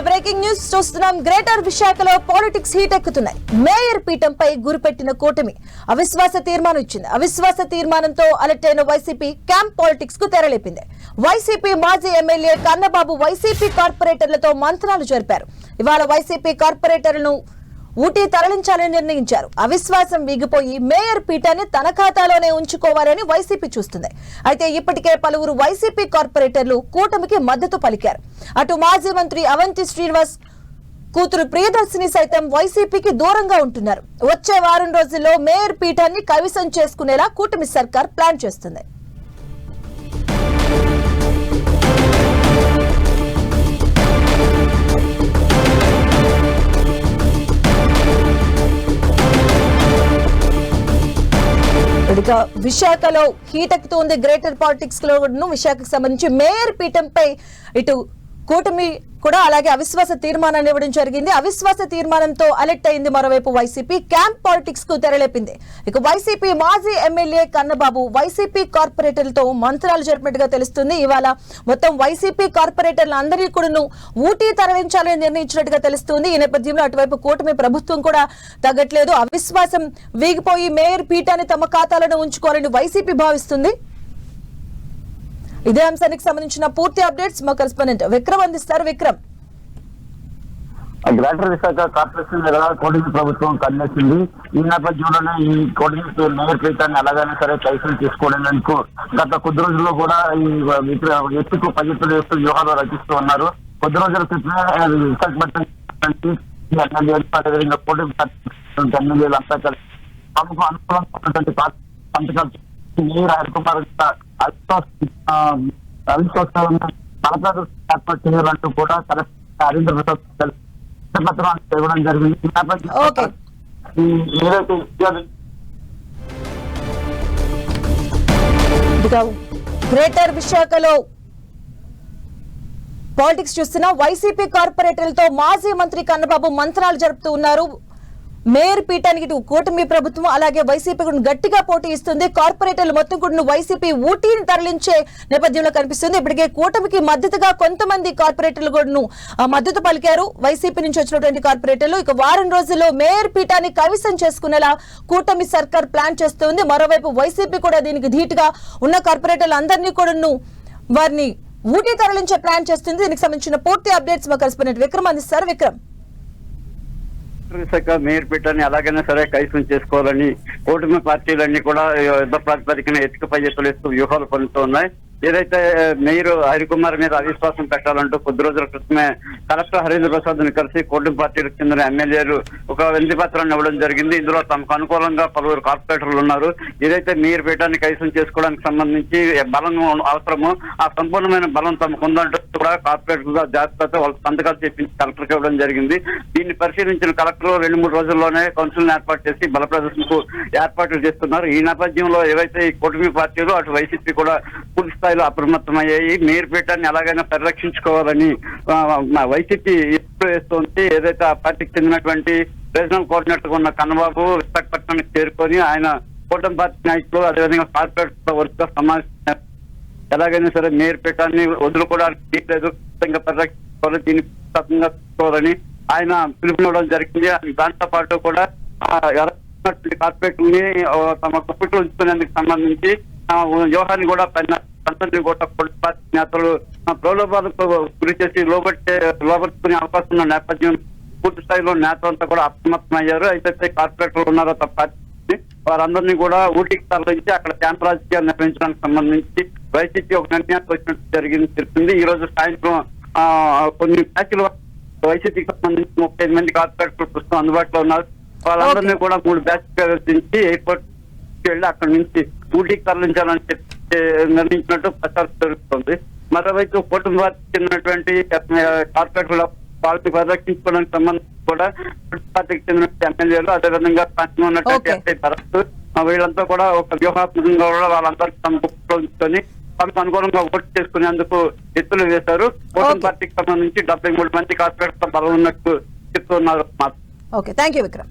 Breaking news చూస్తున్నాం. Greater విశాఖలో politics heat ఎక్కుతున్నాయి. Mayor పీఠంపై గురిపెట్టిన కూటమి అవిశ్వాస తీర్మానం ఇచ్చింది. అవిశ్వాస తీర్మానంతో అలర్ట్ అయిన వైసీపీ క్యాంప్ పాలిటిక్స్ కు తెరలేపింది. వైసీపీ మాజీ ఎమ్మెల్యే కన్నబాబు వైసీపీ కార్పొరేటర్లతో మంత్రాలు జరిపారు. ఇవాళ వైసీపీ కార్పొరేటర్లను ఊటీ తరలించాలని నిర్ణయించారు. అవిశ్వాసం వీగిపోయి మేయర్ పీఠాన్ని తన ఖాతాలోనే ఉంచుకోవాలని వైసీపీ చూస్తుంది. అయితే ఇప్పటికే పలువురు వైసీపీ కార్పొరేటర్లు కూటమికి మద్దతు పలికారు. అటు మాజీ మంత్రి అవంతి శ్రీనివాస్ కూతురు ప్రియదర్శిని సైతం వైసీపీకి దూరంగా ఉంటున్నారు. వచ్చే వారం రోజుల్లో మేయర్ పీఠాన్ని కైవసం చేసుకునేలా కూటమి సర్కార్ ప్లాన్ చేస్తుంది. విశాఖలో హీట్ ఎక్కుతోంది. గ్రేటర్ పాలిటిక్స్ లో విశాఖకు సంబంధించి మేయర్ పీఠంపై ఇటు కూటమి కూడా అలాగే అవిశ్వాస తీర్మానాన్ని ఇవ్వడం జరిగింది. అవిశ్వాస తీర్మానంతో అలర్ట్ అయింది. మరోవైపు వైసీపీ క్యాంప్ పాలిటిక్స్ కు తెరలేపింది. ఇక వైసీపీ మాజీ ఎమ్మెల్యే కన్నబాబు వైసీపీ కార్పొరేటర్లతో మంత్రాలు జరిపినట్టుగా తెలుస్తుంది. ఇవాళ మొత్తం వైసీపీ కార్పొరేటర్లు అందరినీ కూడా ఊటీ తరలించాలని నిర్ణయించినట్టుగా తెలుస్తుంది. ఈ నేపథ్యంలో అటువైపు కూటమి ప్రభుత్వం కూడా తగ్గట్లేదు. అవిశ్వాసం వీగిపోయి మేయర్ పీఠాన్ని తమ ఖాతాలను ఉంచుకోవాలని వైసీపీ భావిస్తుంది. ఇదే అంశానికి సంబంధించిన పూర్తి అప్డేట్స్ మా కరెస్పాండెంట్ విక్రమ్ అందిస్తారు. విక్రమ్, గ్రేటర్ విశాఖ కార్పొరేషన్ మీద కూటమి ప్రభుత్వం కన్నేసింది. ఈ నేపథ్యంలోనే ఈ కూటమి మేయర్ పీఠాన్ని ఎలాగైనా సరే కైసం తీసుకోవడానికి గత కొద్ది రోజుల్లో కూడా ఈ ఎత్తుకు పగిట్లు వేస్తూ వ్యూహాలు రచిస్తూ ఉన్నారు. కొద్ది రోజుల క్రితమే విశాఖపట్నం ఎమ్మెల్యేలు కూటమి ఎమ్మెల్యేలు అంతా కలిసి తమకు అనుకూలంగా సంతకాలు మేయర్ హరికుమార్ అవిశ్వాసాలను తలపేరు ఏర్పాటు చేయాలంటూ కూడా కలెక్టర్ హరీంద్ర ప్రసాద్ పత్రాలు ఇవ్వడం జరిగింది. ఈ నేపథ్యంలో గ్రేటర్ విశాఖలో పాలిటిక్స్ చూస్తున్నా. వైసీపీ కార్పొరేటర్లతో మాజీ మంత్రి కన్నబాబు మంత్రాలు జరుపుతూ ఉన్నారు. మేయర్ పీఠానికి ఇటు కూటమి ప్రభుత్వం అలాగే వైసీపీ గట్టిగా పోటీ ఇస్తుంది. కార్పొరేటర్లు మొత్తం కూడా వైసీపీ ఊటీని తరలించే నేపథ్యంలో కనిపిస్తుంది. ఇప్పటికే కూటమికి మద్దతుగా కొంతమంది కార్పొరేటర్లు కూడా మద్దతు పలికారు. వైసీపీ నుంచి వచ్చినటువంటి కార్పొరేటర్లు ఇక వారం రోజుల్లో మేయర్ పీఠాన్ని కైవసం చేసుకునేలా కూటమి సర్కార్ ప్లాన్ చేస్తుంది. మరోవైపు వైసీపీ కూడా దీనికి ధీటుగా ఉన్న కార్పొరేటర్లు అందరినీ కూడా వారిని ఊటీ తరలించే ప్లాన్ చేస్తుంది. దీనికి సంబంధించిన పూర్తి అప్డేట్స్ మా కరెస్పాండెంట్ విక్రమ్ అందిస్తారు. విక్రమ్, విశాఖ మేయర్ పీఠాన్ని ఎలాగైనా సరే కైసం చేసుకోవాలని కూటమి పార్టీలన్నీ కూడా యుద్ధ ప్రాతిపదికన ఎత్తుకుపై ఎత్తులేస్తూ వ్యూహాలు పనుతూ ఉన్నాయి. ఏదైతే మేయర్ హరికుమార్ మీద అవిశ్వాసం పెట్టాలంటూ కొద్ది రోజుల క్రితమే కలెక్టర్ హరీంద్ర ప్రసాద్ ని కలిసి కూటమి పార్టీలకు చెందిన ఎమ్మెల్యేలు ఒక వినతి పత్రాన్ని ఇవ్వడం జరిగింది. ఇందులో తమకు అనుకూలంగా పలువురు కార్పొరేటర్లు ఉన్నారు. ఏదైతే మేయర్ పీఠాన్ని కైసం చేసుకోవడానికి సంబంధించి బలం అవసరమో ఆ సంపూర్ణమైన బలం తమకు ఉందంటూ కూడా కార్పొరేటర్గా జాగ్రత్తతో వాళ్ళ సంతకాలు చెప్పించి కలెక్టర్కి ఇవ్వడం జరిగింది. దీన్ని పరిశీలించిన కలెక్టర్ 2-3 రోజుల్లోనే కౌన్సిల్ ఏర్పాటు చేసి బల ప్రదర్శనకు ఏర్పాట్లు చేస్తున్నారు. ఈ నేపథ్యంలో ఏవైతే ఈ కూటమి పార్టీలు అటు వైసీపీ కూడా పూర్తి స్థాయిలో అప్రమత్తమయ్యాయి. మేయర్ పీఠాన్ని ఎలాగైనా పరిరక్షించుకోవాలని వైసీపీ వేస్తుంది. ఏదైతే ఆ పార్టీకి చెందినటువంటి రీజనల్ కోఆర్డినేటర్ ఉన్న కన్నబాబు విశాఖపట్నానికి చేరుకొని ఆయన కూటమి పార్టీ నాయకులు అదేవిధంగా కార్పొరేటర్ వర్క్ సమావేశం ఎలాగైనా సరే మేయర్ పీఠాన్ని వదులుకోవడానికి లేదు, పరిరక్షించుకోవాలి, దీన్ని తీసుకోవాలని ఆయన పిలుపునివ్వడం జరిగింది. దాంతో పాటు కూడా కార్పొరేటర్ ని తమ కుప్పట్లో ఉంచుకునేందుకు సంబంధించి వ్యూహాన్ని కూడా నేతలు ప్రలోభాలకు గురి చేసి లోబట్టుకునే అవకాశం ఉన్న నేపథ్యం పూర్తి స్థాయిలో నేతలంతా కూడా అప్రమత్తమయ్యారు. అయితే కార్పొరేటర్లు ఉన్నారో తప్ప వారందరినీ కూడా ఊటీకి తరలించి అక్కడ క్యాంప్ రాజకీయాలు నిర్వహించడానికి సంబంధించి వైసీపీ ఒక నిర్ణయానికి వచ్చినట్టు తెలిసింది. ఈ రోజు సాయంత్రం కొన్ని బ్యాచ్లు వైసీపీకి సంబంధించి 35 మంది కార్పొరేటర్లు ప్రస్తుతం అందుబాటులో ఉన్నారు. వాళ్ళందరినీ కూడా 3 బ్యాచ్ ప్రవేశించి ఎయిర్పోర్ట్ వెళ్లి అక్కడి నుంచి ఊటీకి తరలించాలని చెప్పి నిర్ణయించినట్టు ప్రచారం జరుగుతుంది. మరోవైపు కూటమి పార్టీకి చెందినటువంటి కార్పొరేటర్ల పార్టీ పరిరక్షించుకోవడానికి సంబంధించి కూడా పార్టీకి చెందిన ఎమ్మెల్యేలు అదేవిధంగా ఉన్నటువంటి భరత్ వీళ్ళంతా కూడా ఒక వ్యూహాత్మకంగా కూడా వాళ్ళందరికీ తమ గుర్తులో ఉంచుకొని తమకు అనుకూలంగా ఓటు చేసుకునేందుకు ఎత్తులు వేశారు. కూటమి పార్టీకి సంబంధించి 73 మంది కార్పొరేటర్ల బలం ఉన్నట్టు చెప్తున్నారు. Okay, thank you Vikram.